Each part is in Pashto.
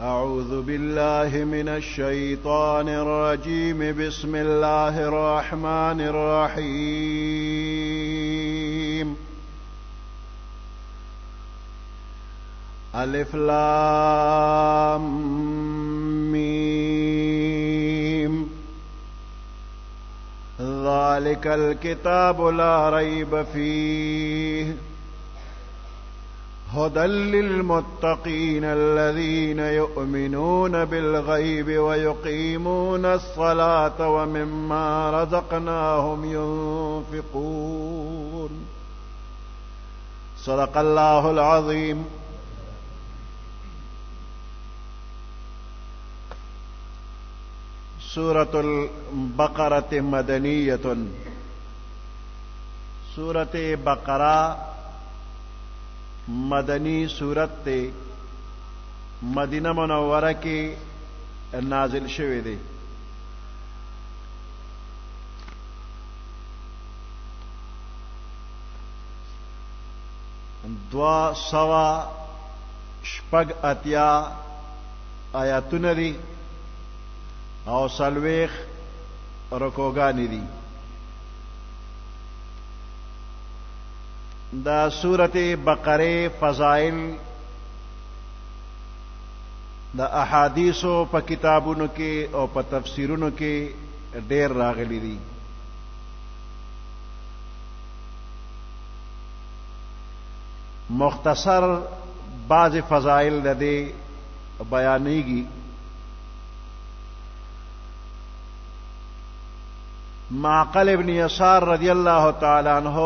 أعوذ بالله من الشيطان الرجيم. بسم الله الرحمن الرحيم. ألف لام ميم. ذلك الكتاب لا ريب فيه هدى للمتقين الذين يؤمنون بالغيب ويقيمون الصلاة ومما رزقناهم ينفقون. صدق الله العظيم. سورة البقرة مدنية. سورة بقرة مدنی سورت تے مدینہ منورہ کے نازل شوے دے. دوا سوا شپگ اتیا آیاتون دی او سلویخ رکوگانی دی. دا سورت بقرے فضائل دا احادیثو پا کتابونو کے او پا تفسیرونو کے ډیر راغلی دی. مختصر بعض فضائل دا دے بیانیگی. معقل ابن یسار رضی اللہ تعالی عنہ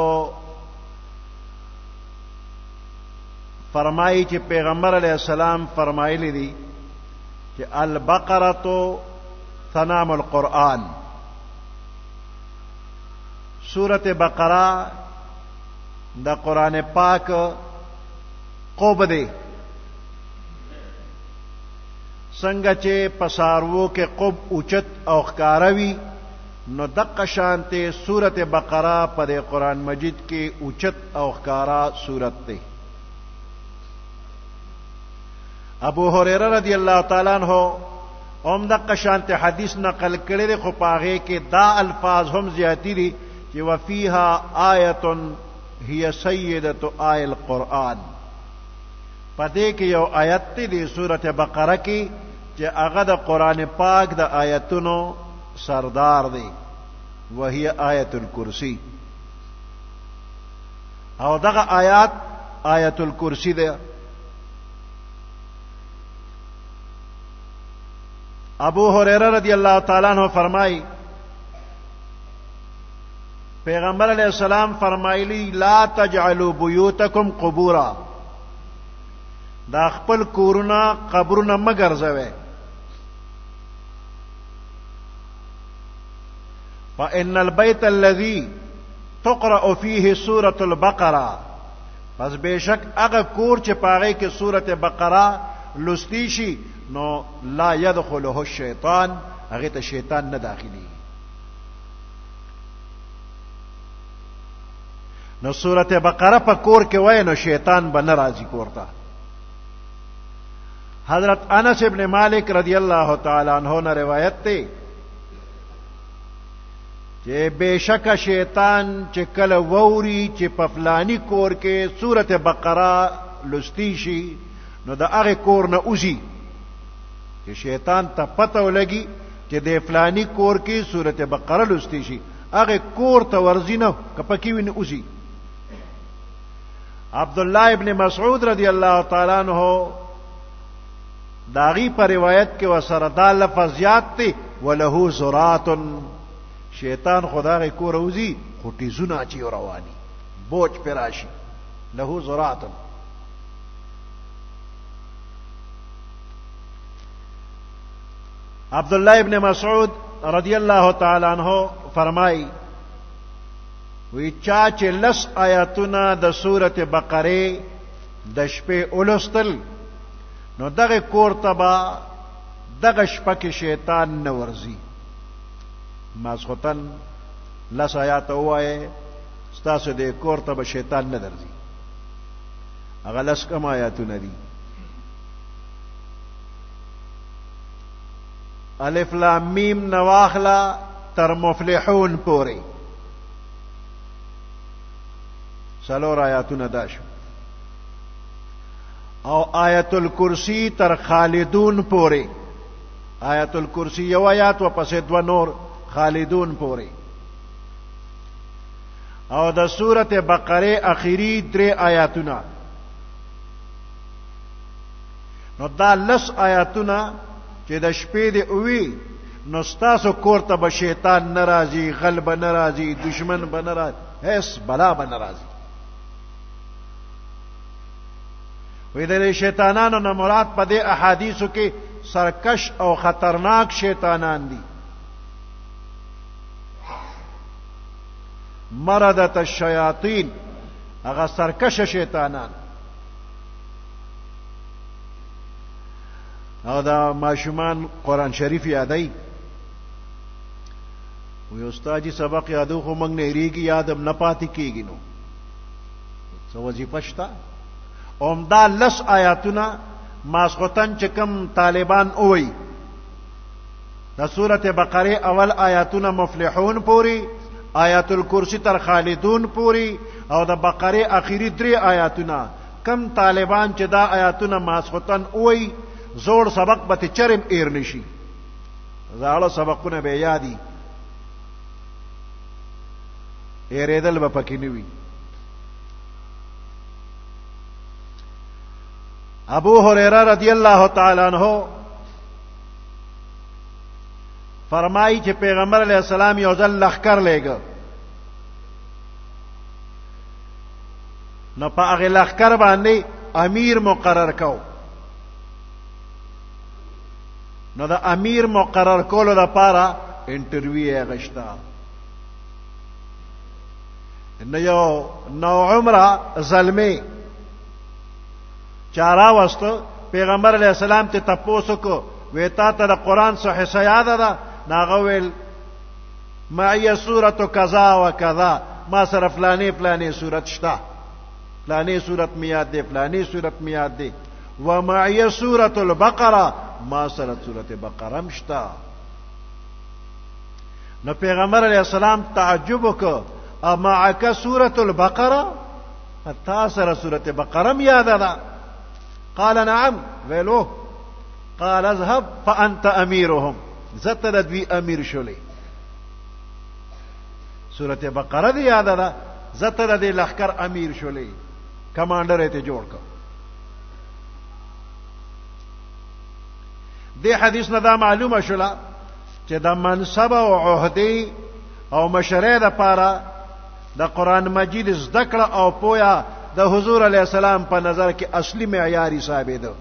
فرمائی کہ پیغمبر علیہ السلام فرمائی لی دی کہ البقرۃ ثنام القرآن. سورت بقرہ دا قرآن پاک قوب دے سنگا چے پسارو کے قوب اوچت او خکاروی نو دق شانتے سورت بقرہ پدے قرآن مجید کے اوچت او خکارا سورت دے. ابو ہریرہ رضی اللہ تعالیٰ عنہ دق شانت حدیث نقل کرے دے خپاغے کے دا الفاظ ہم زیادتی دی کہ وفیہا آیت ہی سیدت آی القرآن. پدے کہ یو آیت دی سورت بقرہ کی کہ اغد قرآن پاک دا آیتنو سردار دے وہی آیت الکرسی. او دا آیات آیت الکرسی دے. ابو ہریرہ رضی اللہ تعالیٰ عنہ فرمائی پیغمبر علیہ السلام فرمائی لی لا تجعلوا بیوتکم قبورا. دا خپل کورنا قبرنا مگر زوے. فإن البيت الذي تقرأ فيه سورة البقرة پس بے شک اگر کور چ پاگے کہ سورت بقرہ لستیشی نو لا يدخله الشیطان اگر شیطان نہ داخلی. نو سورت بقرہ پا کور کے وے نو شیطان بن راضی کورتا. حضرت انس ابن مالک رضی اللہ تعالی عنہ نے روایت تے کہ بے شک شیطان چکل ووری چ پفلانی کور کے سورت بقرہ لستیشی نو دا اغه کور نہ اوزی کہ شیطان تا پتہ لگی کہ دے فلانی کور کی سورت بقرہ لستی شی اغه کور تا ورزی نہ کپکی وین اوزی. عبداللہ ابن مسعود رضی اللہ تعالی عنہ داغی پر روایت کے وسردا لفظیات تے ولہو زرات. شیطان خدا کے کور اوزی خوٹی زنا چی روانی بوچ پراشی لہو زرات. عبداللہ ابن مسعود رضی اللہ تعالی عنہ فرمائی وی چاچ لس آیاتنا دا سورت بقرے دشپے اولستل نو دغ کور تبا دغ شپک شیطان نورزی. ماسخوتن لس آیات ہوئے ستاسو دے کور تبا شیطان ندرزی. اغا لس کم آیاتو ندی. الف لام میم نواخلا تر مفلحون پوری سلور آیاتونه دا شو او آیت الکرسی تر خالدون پوری آیت الکرسی یو آیات و پس دو نور خالدون پوری او د سورت بقره اخیری 3 آیاتونه نو دا لس آیاتونه چې د شپې دی اوی نو ستاسو کور ته به شیطان ناراضي غلب ناراضي دشمن به ناراضي هیڅ بلا به ناراضي وې د شیطانانو نه مراد په دې احادیثو کې سرکش او خطرناک شیطانان دي مردت الشیاطین هغه سرکش شیطانان او دا ماشومان قرآن شریف یادای وی استاد جی سبق یادو خو موږ نه ریږي یادم نه پاتې کیږي نو څه وظیفه شته اومدا لس آیاتونه ماسختن چې کوم طالبان اوئی د سورته بقره اول آیاتونه مفلحون پوری آیات الکرسی تر خالدون پوری او د بقره اخیری 3 آیاتونه کم طالبان چې دا آیاتونه ماسختن اوئی زوړ سبق به چرم ایر نشي زاړه سبقونه به یادي ایریدل به پکې نه وي ابو هريره رضی الله تعالی عنہ فرمایي چې پیغمبر علیہ السلام یو ځل لخر لېګ نو په هغه لخر باندې امیر مقرر کو نو دا امیر مقرر کولو لپاره انټرویو غشتا نو عمره زلمی چارا واستو پیغمبر علیہ السلام ته تپوسو کو ویتا ته د قران څخه حصہ یاد ده ناغویل معي سورة کذا و کذا ما سره فلانی فلانی سورت شتا فلانی سورت میاد دی فلانی سورت میاد دی و معي سورة البقره ما سره سورت بقره مشتا نو پیغمبر علیہ السلام تعجب کو امعک سورة البقره تا سره سورت بقره یاد ده قال نعم ویلو قال اذهب فانت اميرهم زتد دوی امیر شولې سورته بقره دی یاد ده زتد دی لخر امیر شولې کمانډر ته جوړ کړ دی حدیث نه دا معلومه شولا چې د منصب او عہده او مشرۍ لپاره د قران مجید زده کړه او پویا د حضور علیہ السلام په نظر کې اصلي معیاري ثابت ده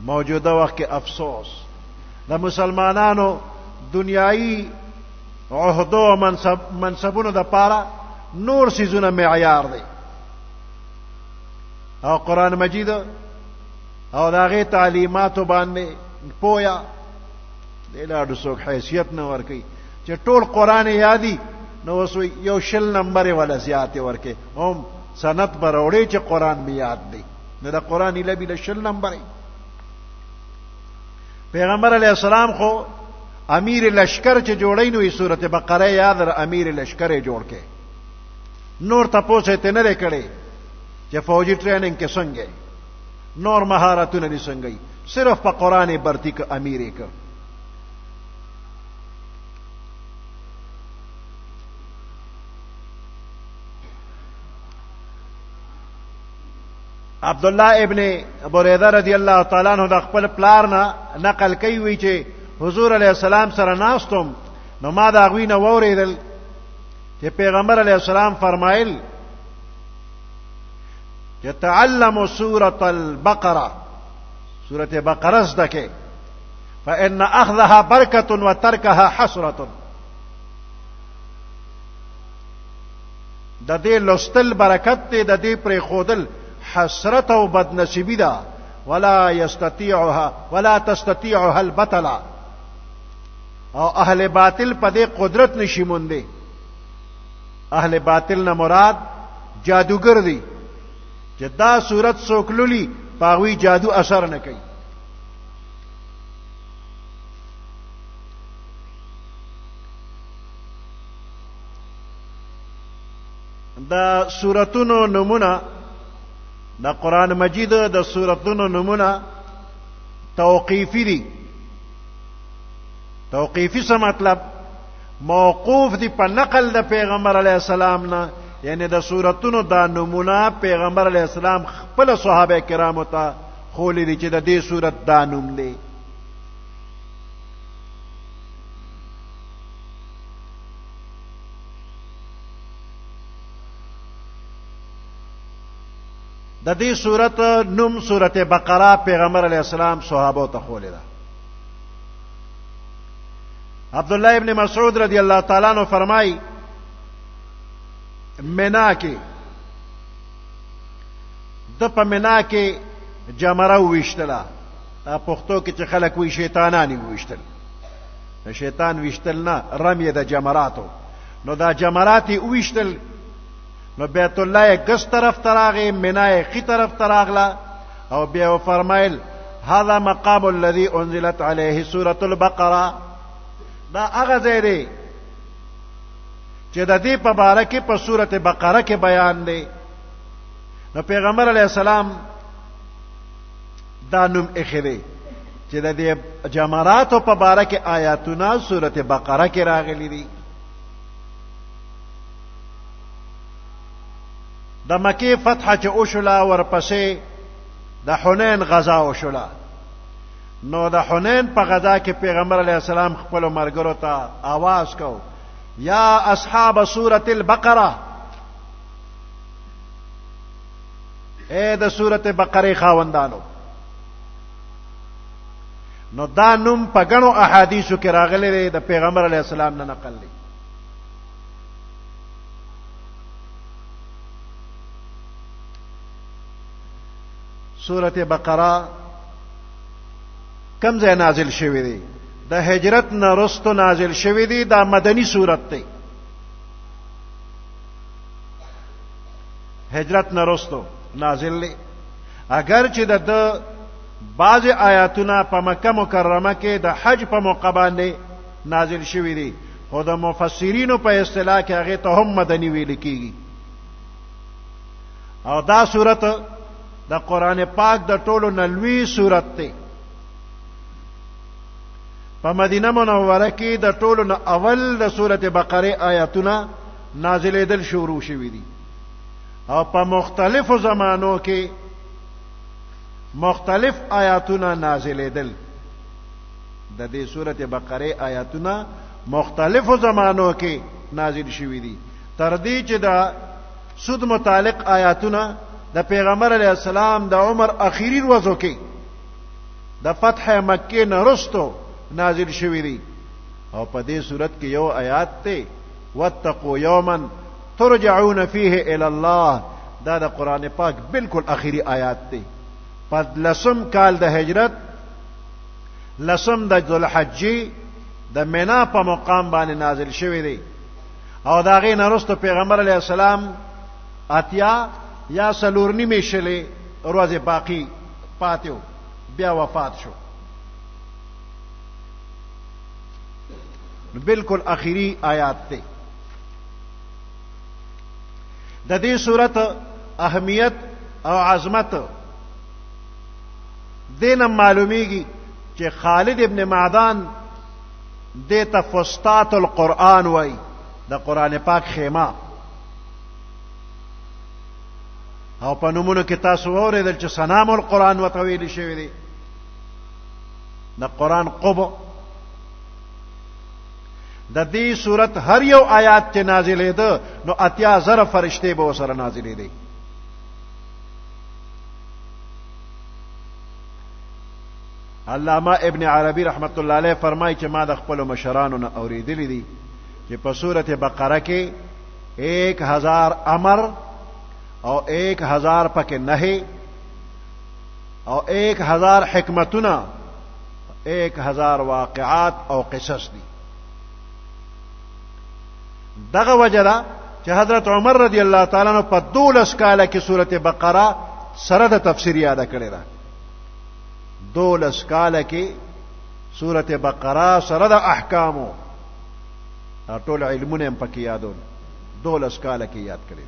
موجوده وخت کې افسوس د مسلمانانو دنیایي عہده او منصبونو د پاره نور سيزونه معیار دي او قران مجید او داغه تعلیمات باندې پویا دلاډو څوک حیثیت نه ورکي چې ټول قران یادي نو وسوي یو شل نمبر ولا زیات ورکه هم سنت بروړي چې قران می یاد دی نو دا قران لبی له شل نمبر پیغمبر علیہ السلام خو امیر لشکر چې جوړی نو سورته بقره یاد را امیر لشکر جوړ کې نور تاسو ته نه کړي چې فوجي ټریننګ کې څنګه نور مهارتونه دي څنګه صرف په قران برتی ک امیر ک عبدالله ابن بریده رضی الله تعالی عنہ د خپل پلار نه نقل کوي وی چې حضور علیہ السلام سره ناستم نو ما دا غوی نه وریدل چې پیغمبر علیہ السلام فرمایل چې تعلموا سورة البقره سورة بقره زدکه فإن أخذها بركة وتركها حسرة د دې لوستل برکت دی د دې پر خودل حسرت او بدنصیبی ده ولا تستطيعها البطل او اهل باطل په دې قدرت نشي مونږ اهل باطل نه مراد جادوګر دي چې دا صورت سوکلولي پاوی جادو اثر نه کوي د سورتونو نمونه د قرآن مجید د سورتونو نمونه توقیفی دي. توقیفی څه مطلب؟ موقوف دي په نقل د پیغمبر علیه السلام نه، یعنی د سورتونو دا نمونه پیغمبر علیه السلام خپل صحابه کرامو ته خولی دي چې د دې سورت دا نوم دی. د دې سورت نوم سورت بقره پیغمبر علیه السلام صحابه ته خولی ده. عبداللہ ابن مسعود رضی اللہ تعالیٰ عنہ فرمائی منا کې د په منا کې جمره ویشتله. پښتو کې چې خلک وی شیطانانی ویشتل، شیطان ویشتل نه، رمی د جمراتو. نو دا جمرات ویشتل، نو بیت الله ګس طرف تراغه، منا خي طرف تراغله، او بیا فرمایل هذا مقام الذي انزلت عليه سوره البقره. دا هغه ځای دی چې د دې په باره کې په سورت بقره کې بیان دی. نو پیغمبر علیه السلام دا نوم ایښی دی چې د دې جمراتو په باره کې آیاتونه سورت بقره کې راغلي دي. د مکې فتحه چې وشوله، ورپسې د حنین غزا وشوله. نو د حنین په غزا کې پیغمبر علیه السلام خپلو ملګرو ته آواز کو، یا اصحاب سورة البقره، اے د سورت بقره خاوندانو. نو دا نوم په ګڼو احادیثو کې راغلی دی، د پیغمبر علیه السلام نه نقل دی. سورت بقره کم ځای نازل شوی دی؟ د هجرت نه رستو نازل شوی دی. دا مدنی سورت دی. هجرت نه رستو نازل دی. اگر چې د بعض آیاتونه په مکه مکرمه کې د حج په موقع باندې نازل شوی دی، خو د مفسرینو په اصطلاح کې هغه ته هم مدنی ویل کیږي. او دا سورت د قرآن پاک د ټولو نه لوی سورت دی. په مدینه منوره کې د ټولو نه اول د سورت بقره آیاتونه نازلېدل شروع شوي دي، او په مختلفو زمانو کې مختلف آیاتونه نازلېدل. د دې سورت بقره آیاتونه مختلفو زمانو کې نازل شوي دي، تر دې چې د سود متعلق آیاتونه د پیغمبر علیه السلام د عمر اخیری ورځو کې د فتح مکه نه وروسته نازل شوی دی. او په دې صورت کې یو آیات ته واتقوا یوما ترجعون فیه الی الله. دا د قرآن پاک بالکل اخیری آیات دی. په لسم کال د هجرت، لسم د ذوالحجې د منا په مقام باندې نازل شوی دی. او دا غي نه وروسته پیغمبر علیه السلام اتیا یا سلور نیمې شلې ورځې باقی پاتیو، بیا وفات شو. بالکل اخیری آیات ته. د دې صورت اهمیت او عظمت دینه معلومیږي چې خالد ابن معدان دیتا فسطاط القرآن وای، د قرآن پاک خیمه. او په نومونو کې تاسو واورېدل چې سنام القرآن ورته ویل شوی دی، د قرآن قبو. د دې صورت هر یو آیات چې نازلېده نو اتیا زره فرشتې به ورسره نازلېدې. علامہ ابن عربی رحمت الله علیه فرمایي چې ما د خپل مشرانو نه اورېدلې دي چې په سورت بقره کې 1000 امر او 1000 پکې نهي او 1000 حکمتونه، 1000 واقعات او قصص دي. دغه وجدا چې حضرت عمر رضی الله تعالی عنہ په 12 کال کې سورت بقره سره د تفسیر یاد کړی دا. 12 کال کې سورت بقره سره د احکامو ټول علمونه هم پکې یادول. 12 کال کې یاد کړی.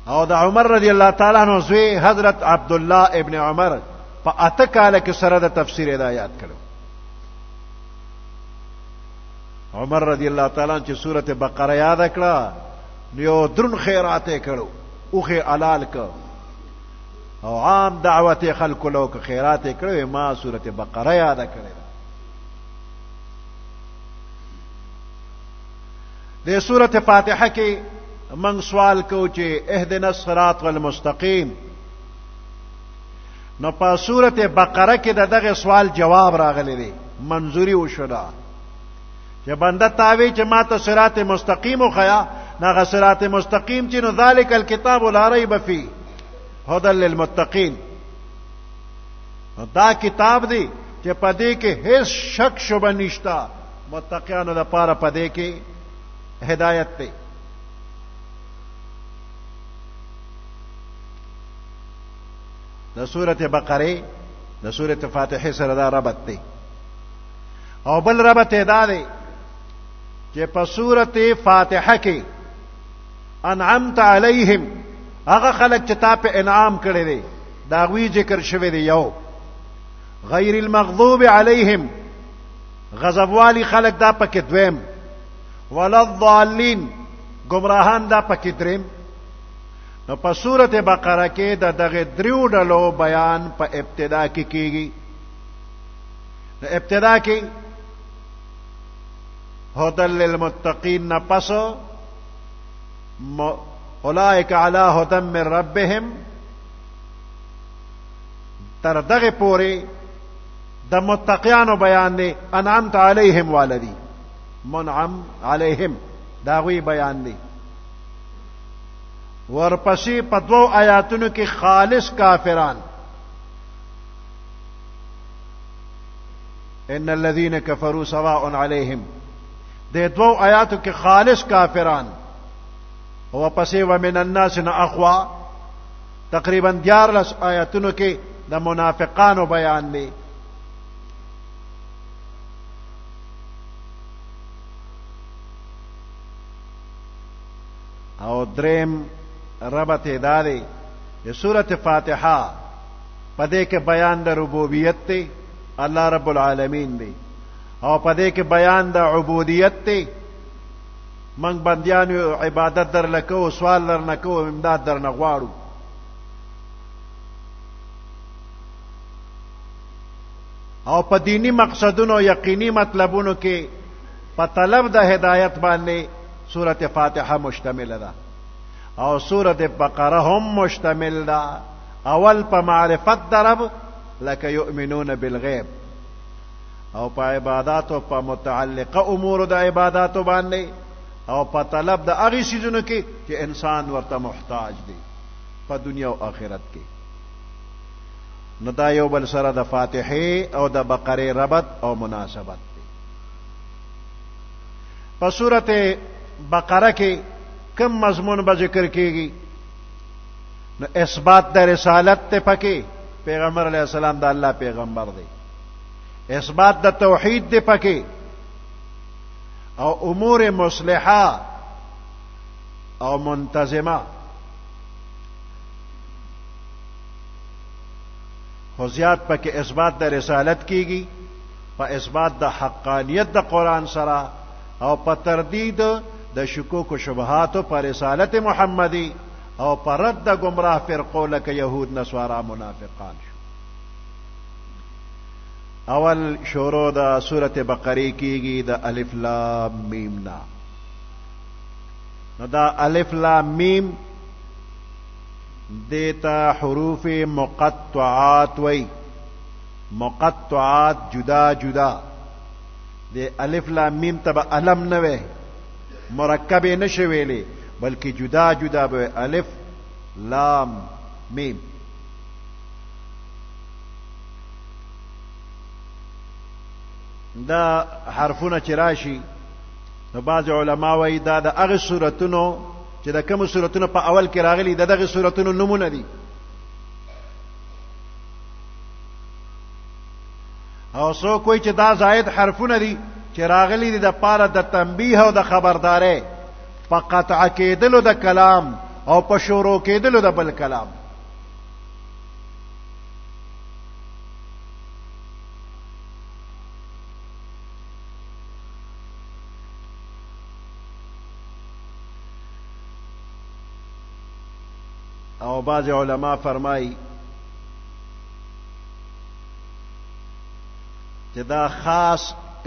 او د عمر رضی الله تعالی عنہ زوی حضرت عبد الله ابن عمر په اته کال کې سره د تفسیر د آیات کړو. عمر رضی الله تعالی عنہ چې سورته بقره یاد کړه نو یو درن خیرات کړو اوخه علال ک او عام دعوت خلق لو ک خیرات کړو ما سورته بقره یاد کړه. د سورته فاتحه کې من سوال کو چې اهدنا الصراط المستقیم نو په سورته بقره کې دغه سوال جواب راغلی دی منظوری وشودا چې بنده تاوی چې ما ته صراط مستقیم وخیا نه صراط مستقیم چې نو ذالک الکتاب لا ریب فی هدى للمتقین دا کتاب دی چې پدې کې هیڅ شک شوبه نشتا متقینو لپاره پدې کې هدایت دی. د سورته بقره د سورته فاتحه سره دا ربط دی. او بل ربط دا دی چې په سورته فاتحه کې انعمت علیہم هغه خلک چې تا په انعام کړی دی دا غوی ذکر شوی دی. یو غیر المغضوب علیہم غضب والی خلک دا پکې دویم ولا الضالین گمراهان دا پکې دریم. نو په سورته بقره کې د دغه دریو ډلو بیان په ابتدا کې کیږي. نو ابتدا کې هدى للمتقین نه پس اولئک علی هدى من ربهم تر دغه پورې د متقیانو بیان دی. انعمت علیهم والذی منعم علیهم دا غوی بیان دی. ورپسې په دوو آیاتونو کې خالص کافران ان الذين كفروا سواء عليهم د دوو آیاتو کې خالص کافران او پسې ومن الناس اخوا تقریبا 14 آیاتونو کې د منافقانو بیان دی. او دریم ربط دا دی چې سورته فاتحه پدې کې بیان د ربوبیت دی الله رب العالمین دی او پدې کې بیان د عبودیت دی من بندیانو عبادت در لکو سوال در نکو امداد در نغواړو. او په دینی مقصدونو یقینی مطلبونو کې په طلب د هدایت باندې سورته فاتحه مشتمل ده او سورته بقره هم مشتمل ده. اول په معرفت درب لکه یؤمنون بالغیب او په عبادت او په متعلقه امور د عبادت باندې او په طلب د هغه سيزونو کې چې انسان ورته محتاج دی په دنیا او آخرت کې. نو دا یو بل سره د فاتحه او د بقره ربط او مناسبت دی. په سورته بقره کې کم مضمون به ذکر کیږي نو اثبات د رسالت ته پکې پیغمبر علیہ السلام د الله پیغمبر دی. اثبات د توحید دی پکې او امور مصلحه او منتظمه. خو زیات پکې اثبات د رسالت کیږي په اثبات د حقانیت د قرآن سره او په تردید د شکوک و شبهات پر رسالت محمدی او پر رد د گمراه فرقو لکه یهود نصارا منافقان شو. اول شروع د سورته بقره کیږي د الف لام میم نا. نو دا الف لام میم دیتا حروف مقطعات وی مقطعات جدا جدا دی الف لام میم تبا علم نوے مرکب نشویلی بلکہ جدا جدا بے الف لام میم. دا حرفونه چراشی نو بعض علماء وی دا د هغه سورتونو چې د کوم سورتونو په اول کې راغلي دغه سورتونو نمونه دي او سو کوئی چې دا زائد حرفونه دي چې راغلي دي د پاره د تنبیه او د خبرداري په قطع کېدلو د کلام او په شروع کېدلو د بل کلام. او بعض علماء فرمایي چې دا خاص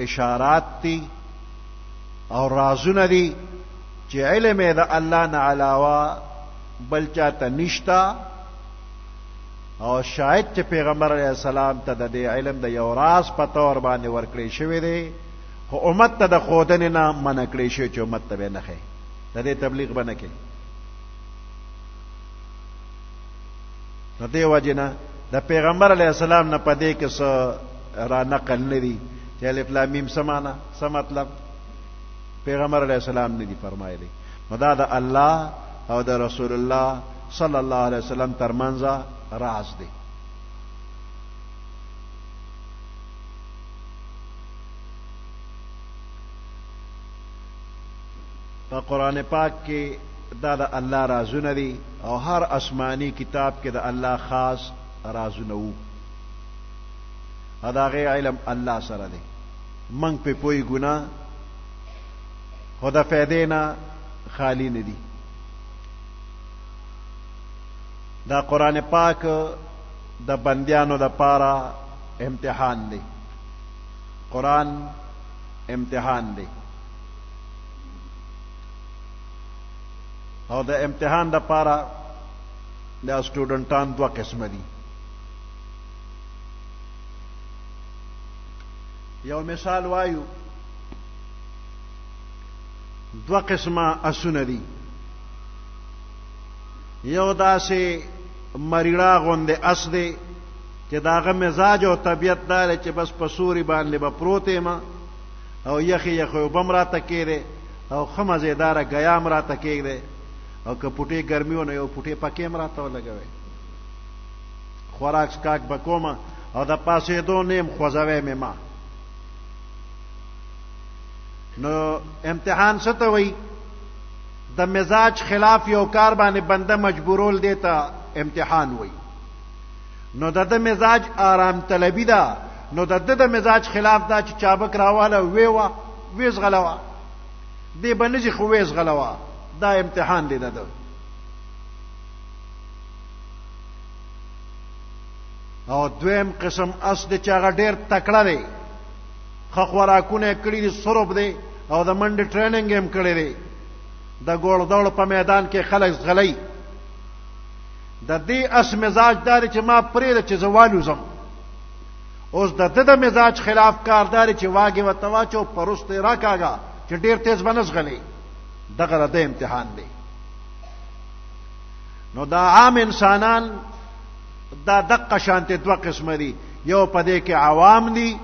اشارات دي او رازونه دي چې علم یې د الله نه علاوه بل چاته نشتا، او شاید چې پیغمبر علیه السلام ته د دې علم د یو راز په طور باندې ورکړی شوی دی، خو امت ته د ښودنې نه منع کړی شوی چې امت ته به نه ښیي، د دې تبلیغ به نه کوي. نو دې وجې نه د پیغمبر علیه السلام نه په دې کې څه را نقل نه دي چې الف لام میم څه معنا څه مطلب پیغمبر علیه السلام نه دي فرمایلی. نو دا د الله او د رسول الله صلی الله علیه وسلم ترمنځ راز دی. په قرآن پاک کې دا د الله رازونه دي او هر آسمانی کتاب کې د الله خاص رازونه وو. دا غي علم الله سره دی، منګ په پوي ګنا خدا فائدې نه خالی نه دي. دا قرآن پاک د بندیانو د پاره امتحان دی. قرآن امتحان دی او د امتحان د پاره د سټوډنټان دوه قسم دي. یو مثال وایو، دوه قسمه اسونه دي. یو داسې مریړه غوندې اس دی چې داغه مزاج او طبیعت دار چې بس په سوري باندې به پروت یم او یخې یخې اوبه م راته کېدې او ښه مزېداره ګیا م راته کېږدی او که پوټې ګرمي و نو یو پوټې پکې م راته ولګوی، خوراک سکاک به کومه او د پاسېدو نیم خوځوی مې ما. نو امتحان څه ته وایي؟ د مزاج خلاف یو کار باندې بنده مجبورول دیتا امتحان وایي. نو د مزاج آرام طلبی ده، نو د مزاج خلاف دا چې چابک راواله ویوا ویز غلوا دی بنجي خو ویز غلوا، دا امتحان دی. ده او دویم قسم اس دی چې هغه ډیر تکړه دی، ښه خوراکونه کړي دي، سرب دی او د منډې ټریننګ هم کړی دی، د ګوړ دوړ په میدان کې خلک زغلی. د دې اس مزاج داري چې ما پرېږده چې زه والوزم. اوس د مزاج خلاف کار داري چې واګې ورته واچو په رستو یې راکاږه چې ډېر تیز به نه زغلی. دغه د امتحان دی. نو دا عام انسانان دا دقه شانتې دوه قسمه دي. یو په دې کې عوام دي،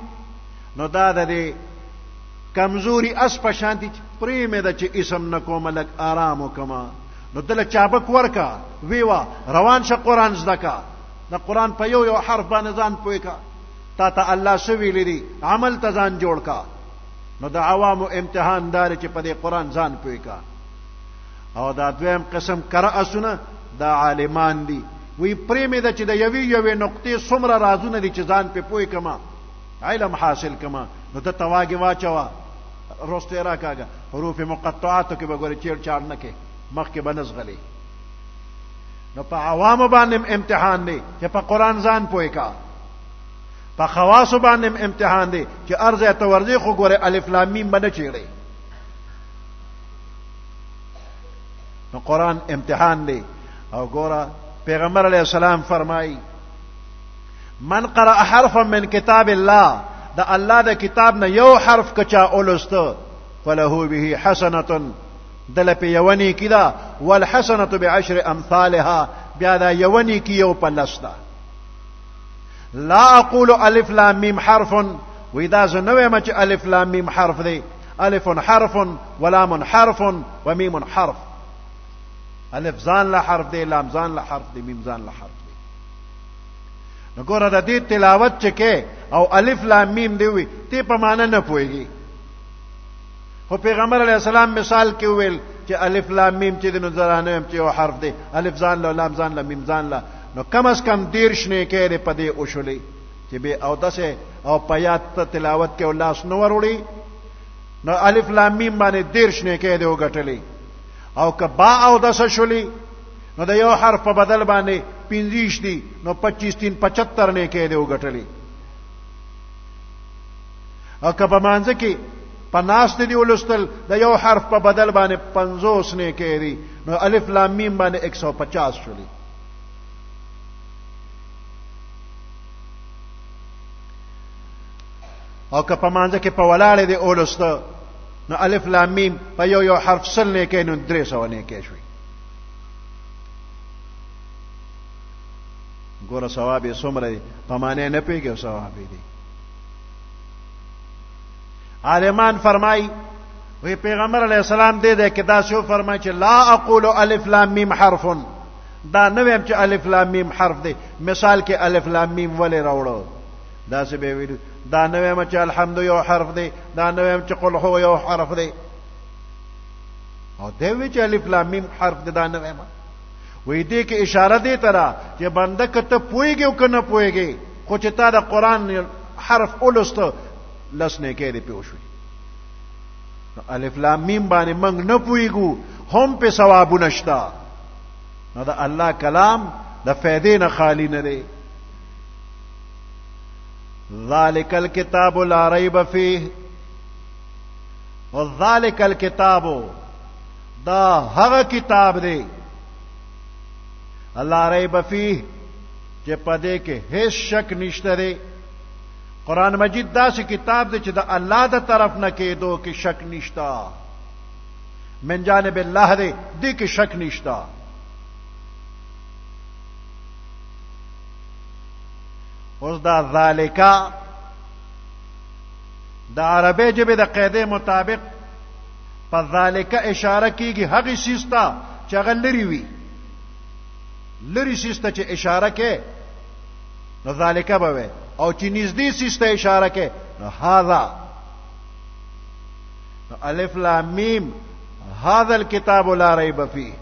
نو دا د دې کمزوري اس په شانتې پرېمې ده چې اسم نه کومه لږ آرام وکړمه، نو دله چابک ورکا ویوا روان شه قرآن زده کا، د قرآن په یو حرف باندې ځان پوه کا، تا ته الله څه ویلي دي عمل ته ځان جوړ کا. نو د عوامو امتحان دار چې په دې قرآن ځان پوه کا. او دا دویم قسم کره اسونه دا عالمان دي، وی پرېمې ده چې د یوې نقطې څومره رازونه دي چې ځان په پوه کما، علم حاصل کما. نو ته تواګې واچوه رستو یې راکاږه، حروف مقطعاتو کې به ګورې چیړ چاړ نه کې، مخکې به نه زغلی. نو په عوامو باندې امتحان دی چې په قرآن ځان پوه کا، په خواصو باندې امتحان دی چې ارزه ته ورځي خو ګورې الف لام میم به نه چیړی. نو قرآن امتحان دی. او ګوره پیغمبر علیه السلام فرمایي من قرأ حرفا من کتاب الله، د الله د کتاب نه یو حرف کچا اولسته فله به حسنه، دل په یونی کی دا، والحسنه بعشر امثالها، بیا دا یونی کی یو پلستا. لا اقول الف لام میم حرف، واذا زنوی مچ الف لام میم حرف دی، الف حرف ولام حرف ومیم حرف. الف ځان له حرف دی، لام ځان له حرف دی، میم ځان له حرف دی. نو ګوره د دې تلاوت چې کې او الف لام میم دی وي ته په معنا نه پوهیږي، خو پیغمبر علیہ السلام مثال کې ویل چې الف لام میم چې د نظرانه چې یو حرف دی، الف ځان له، لام ځان له، میم ځان له، نو کم از کم 13 نه کې په دې اوشلې چې به او دسه او پیات ته تلاوت کې الله سنو وروړي، نو الف لام میم باندې 13 نه کې دی وګټلې، او که با او دسه شولې نو د یو حرف په بدل باندې 25 دي، نو 25 3 75 نه کې دی وګټلې، او که په مانځ کې پناست دی ولستل د یو حرف په بدل باندې 50 نه کې دی، نو الف لام میم باندې 150 شولې. او که په مانځ کې په ولاړې دی اولسته، نو الف لام میم په یو حرف سل نه کې، نو 300 نه کې شوي. ګوره ثواب یې څومره دی، په معنی نه پوهېږي او ثواب یې دی. عالمان فرمای وی پیغمبر علیہ السلام دې دې کې دا شو فرمای چې لا اقول الف لام میم حرف، دا نه ویم چې الف لام میم حرف دی. مثال کې الف لام میم ولې راوړو، دا څه به ویل، دا نه ویم چې الحمد یو حرف دی، دا نه ویم چې قل هو یو حرف دی، او دې وی چې الف لام میم حرف دی، دا نه ویم. وی دې کې اشاره دی ترا چې بنده کته پويږي او کنه پويږي، خو چې تا د قران حرف اولسته لسنه کې دی پوښوي. الف لام میم باندې موږ نه پويګو، هم په ثواب نشتا، نو دا الله کلام د فائدې نه خالی نه دی. ذالک الکتاب لا ریب فیه، وذالک الکتاب دا هغه کتاب دی لا ریب فیه چې پدې کې هیڅ شک نشته دی. قرآن مجید دا سی کتاب دی چې د الله د طرف نه کېدو کې شک نشتا، من جانب الله دی، دی کې شک نشتا. اوس دا ذالکا د عربی ژبې د قاعده مطابق په ذالکا اشاره کیږي هغه سیستا چې هغه لري وي، لري سیستا چې اشاره کې نو ذالکا به وي، او چې نږدې سیسته اشاره کې نو هاذا. الف لام میم هذا الكتاب لا ریب فیه،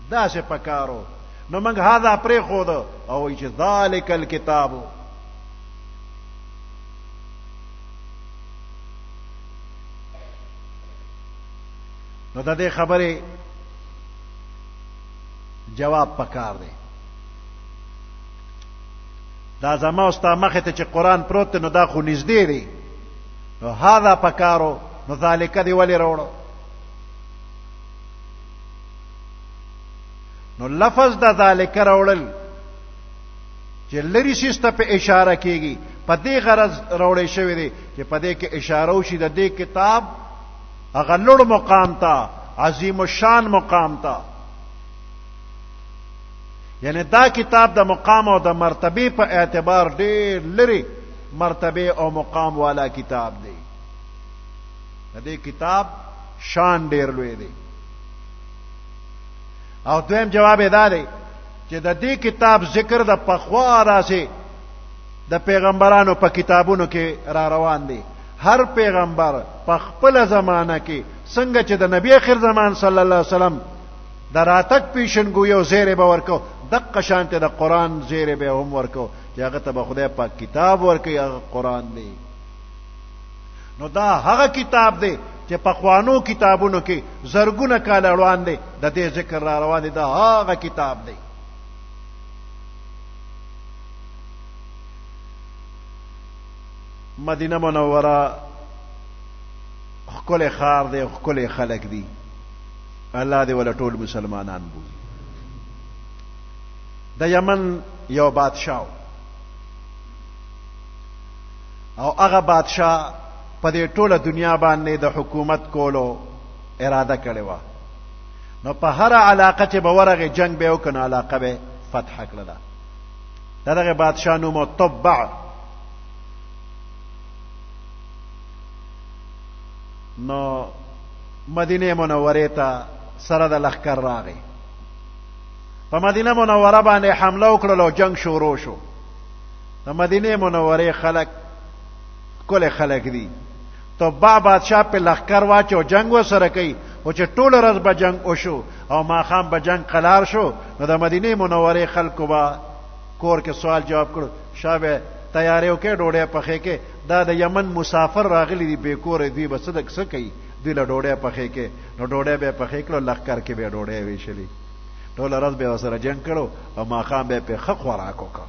دا څه پکارو، نو موږ هاذا پرې خود او چې ذالک الکتاب. نو د دې خبره جواب پکار دی. دا زما استا مخه ته چې قران پروت نو دا خو نږدې دی، نو هاذا پکارو، نو ذالک دی ولی وروړو. نو لفظ دا ذالک راوړل چې لری سیسته په اشاره کیږي، په دې غرض راوړې شوی دی چې په دې کې اشاره وشي د دې کتاب هغه لوړ مقام ته، عظیم الشان مقام ته. یعنی دا کتاب د مقام او د مرتبه په اعتبار ډېر لري مرتبه او مقام والا کتاب دی. د دې کتاب شان ډېر لوی دی. او دویم جواب دا دی چې د دې کتاب ذکر د پخوا راسي د پیغمبرانو په کتابونو کې را روان دی. هر پیغمبر په خپل زمانہ کې څنګه چې د نبی اخر زمان صلی الله علیه وسلم د راتک پیشنګو یو زیره به ورکو، دغه شانته د قران زیره به هم ورکو چې هغه ته به خدای پاک کتاب ورکي، هغه قران دی. نو دا هغه کتاب دی چې په خوانو کتابونو کې زرګونه کال روان دی، د دې ذکر را روان دی، دا هغه کتاب دی. مدینه منوره خپل خار دی، خپل خلق دی. الله دې ول ټول مسلمانان بوزي. د یمن یو بادشاہ او هغه بادشاہ په دې ټوله دنیا باندې د حکومت کولو اراده کړې و. نو په هر علاقه چې به ورغه جنگ به وکړي، علاقه به فتح کړله. دغه بادشاہ نوم تبع. نو مدینه منوره ته سره د لښکر راغی، په مدینه منوره باندې حمله وکړه او جنگ شروع شو. د مدینه منوره خلک کله خلک دي، تبع بادشاہ په لخر واچو جنگ وسره کوي او چې ټول ورځ به جنگ وشو او ماښام به جنگ قلار شو نو د مدینه منورې خلکو به کور کې سوال جواب کړو شابه تیارې وکړه ډوډۍ پخې کې دا د یمن مسافر راغلي دي بې کوره دوی به صدق څه کوي دوی له ډوډۍ پخې کې نو ډوډۍ به پخې کړو لښکر کې به ډوډۍ ویشلې ټوله ورځ به ورسره جنګ کړو او ماښام به پې ښه خوراک وکړو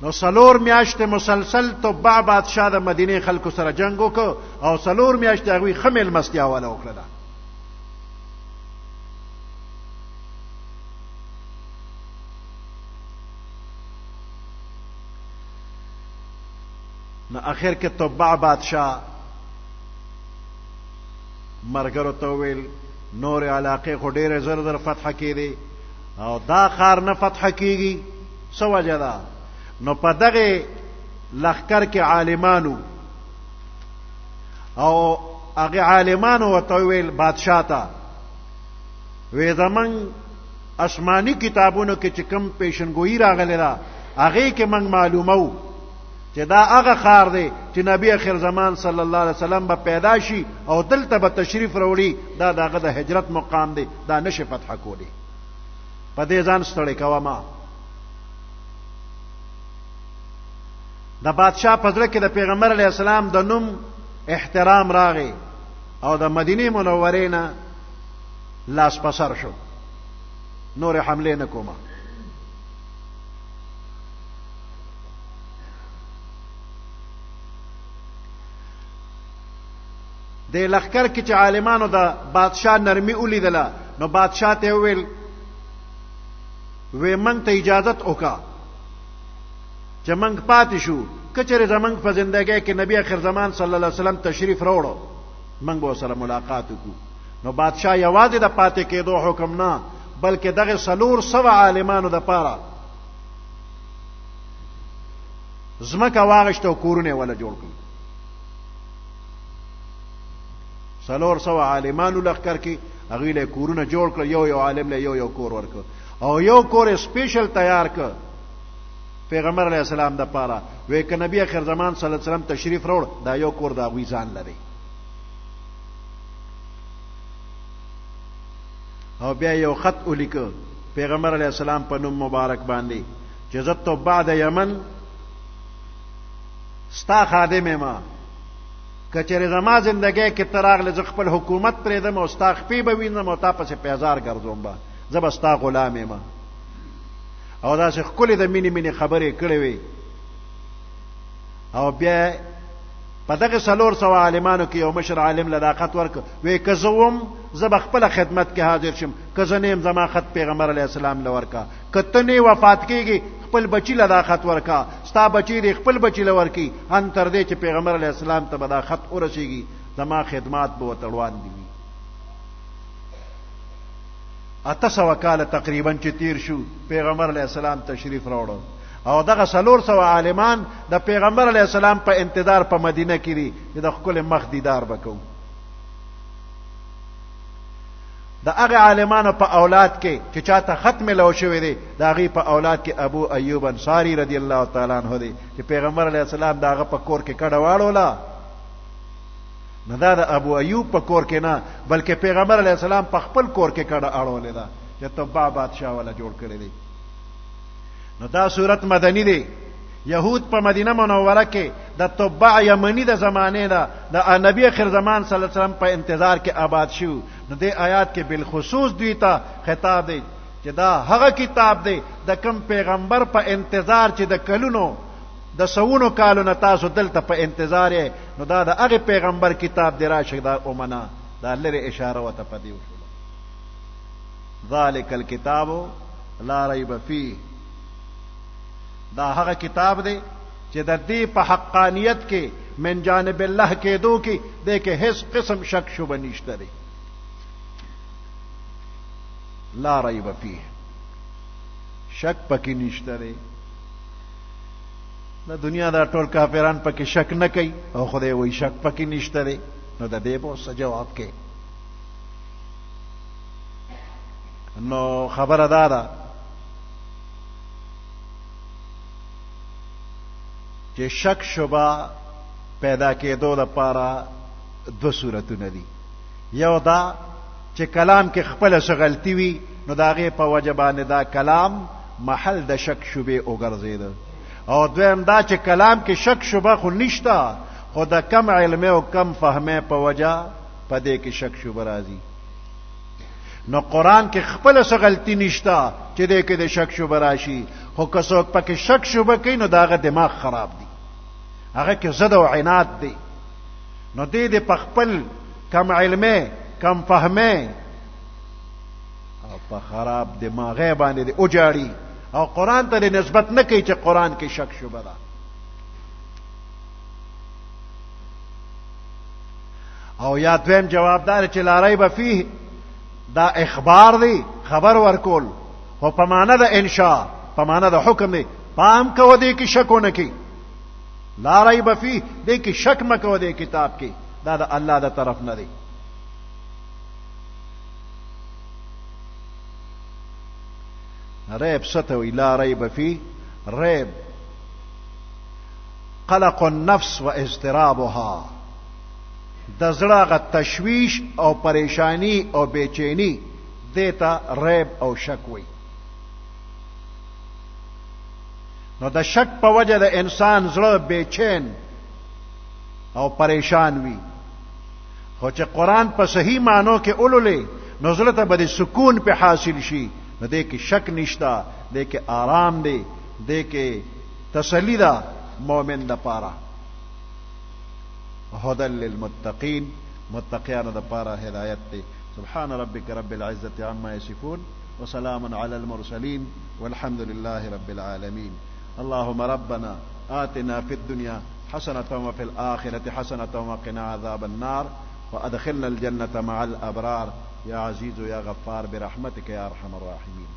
نو 4 میاشتې مسلسل تبع بادشاه د مدینې خلکو سره جنګ وکړو او 4 میاشتې هغوی ښه مېلمستیا واله وکړله نو اخر کې تبع بادشاه مرګرو ته وویل نور علاقې خو ډېرې زر زر فتح کېدې او دا ښار نه فتح کېږي څه وجه ده نو په دغه لښکر کې عالمانو او هغه عالمانو ورته وویل بادشاه ته وی زمونږ آسماني کتابونو کې چې کوم پیشنګویي راغلی ده هغې کې موږ معلومو چې دا هغه ښار دی چې نبی اخر زمان صلی الله علیه وسلم به پیدا شي او دلته به تشریف راوړي دا د هغه د هجرت مقام دی دا نشي فتح کولی په دې ځان ستړی کوه ما د بادشاه په زړه کې د پیغمبر علیه السلام د نوم احترام راغی او د مدینې منورې نه لاس پسر شو نور حملې نه کومه د لښکر کې چې عالمانو د بادشاه نرمي ولیدله نو بادشاه ته وویل وی موږ ته اجازت وکړه چې موږ پاتې شو که چېرې زموږ په زندګۍ کې نبی اخر زمان صلی الله علیه وسلم تشریف راوړو موږ به ورسره ملاقات وکړو نو بادشاه یوازې د پاتې کېدو حکم نه بلکې دغه 400 عالمانو دپاره ځمکه واغېسته او کورونه یې وله جوړ کړل 400 عالمانو لښکر کې هغوی له کورونه جوړ کړل یو عالم له یو کور ورکړ او یو کور یې سپیشل تیار کړ پیغمبر علیه السلام دپاره وی که نبی اخر زمان صلی الله علیه وسلم تشریف راوړ دا یو کور د هغوی ځان لري او بیا یو خط ولیکه پیغمبر علیه السلام په نوم مبارک باندې چې زه تبع د یمن ستا خادم یم که چېرې زما زندګۍ کې ته راغلې زه خپل حکومت پرېږدم او ستا خپې به وینم او تا پسې پیزار ګرځوم به زه به ستا غلام یم او داسې ښکلې د مینې مینې خبرې کړې وې او بیا په دغه 400 عالمانو کې یو مشر عالم له دا خط ورکړ وی که زه وم زه به خپله خدمت کې حاضر شم که زه نه یم زما خط پیغمبر علیه السلام له ورکړه که ته نه وفات کېږي خپل بچی له دا خط ورکا ستا بچی دی خپل بچی له ورکی ان تر دې چې پیغمبر علیه السلام ته به دا خط ورسیږي زما خدمات به ورته روان دي 800 کاله تقریبا چې تیر شو پیغمبر علیه السلام تشریف راوړل او دغه 400 عالمان د پیغمبر علیه السلام په انتظار په مدینه کې دي چې د ښکلې مخ دیدار وکړو د هغه عالمانو په اولاد کې چې چاته خط ملو شوی دی د هغې په اولاد کې ابو ایوب انصاري رضی الله تعالی عنه دی چې پیغمبر علیه السلام د هغه په کور کې کډه واړوله نو دا د ابو ایوب په کور کې نه بلکې پیغمبر علیه السلام په خپل کور کې کډه اړولې ده چې تبع بادشاه والا جوړ کړی دی نو دا صورت مدنی دی یهود په مدینه منوره کې د تبع یمنی د زمانې ده د نبی اخر زمان صلی الله علیه وسلم په انتظار کې آباد شو نو دې آیات کې بالخصوص دوی ته خطاب دی چې دا هغه کتاب دی د کوم پیغمبر په انتظار چې د کلونو د سونو کالونو تاسو دلته په انتظار یې نو دا د هغه پیغمبر کتاب دی راشه دا اومنه دا لرې اشاره ورته په دې وشوله ذلک الکتاب لا ریب فیه دا هغه کتاب دی چې د دې په حقانیت کې من جانب الله کېدو کې دی کې هیڅ قسم شک شبه نشته دی لا ریب فیه شک پکې نشته دی د دنیا دا ټول کافران پکې شک نه کوي او خدای وایي شک پکې نشته دی نو د دې به څه جواب کې نو خبره دا ده چې شک شبه پیدا کېدو لپاره دو صورتونه دي. یو دا چې کلام کې خپل څه غلطي وي نو د هغې په وجه باندې دا کلام محل د شک شبې وګرځېده، او دویم دا چې کلام کې شک شبه خو نشته، خو د کم علمه او کم فهمه په وجه په دې کې شک شبه راځي. نو قرآن کې خپل څه غلطي نشته چې دې کې د شک شبه راشي، خو که څوک پکې شک شبه کوي نو د هغه دماغ خراب دی، هغه کې ضد او عناد دی. نو دې د په خپل کم علمه کم فهمه او په خراب دماغه باندې دی اوجاړي، او قرآن ته نسبت نه کوي چې قرآن کې شک شبه ده. او یا دویم جواب دار چې لا ریب فیه دا اخبار دی، خبر ورکول، خو په معنا د انشاء، په معنا د حکم دی. پام کوو دې کې شک ونه کی، لا ریب فیه دې کې شک مکو دې کتاب کې، دا د الله د طرف نه دی. ریب ستوي لا ریب فیه، ریب قلق النفس و اضطرابها، د زړه غ تشویش او پریشانی او بیچینی دیتا ریب او شک وي. نو د شک په وجه د انسان زړه بیچین او پریشان وي، خو چې قرآن په صحیح معنو کې اولولې نو زړه ته به سکون په حاصل شي، نو دې کې شک نشته، دې کې آرام دی، دې کې تسلی ده مؤمن دپاره. هدى للمتقين، متقیانو دپاره هدایت دی. سبحان ربك رب العزة عما يصفون وسلام على المرسلين والحمد لله رب العالمين. اللهم ربنا آتنا في الدنيا حسنة وفي الآخرة حسنة وقنا عذاب النار وأدخلنا الجنة مع الأبرار يا عزيز يا غفار برحمتك يا أرحم الراحمين.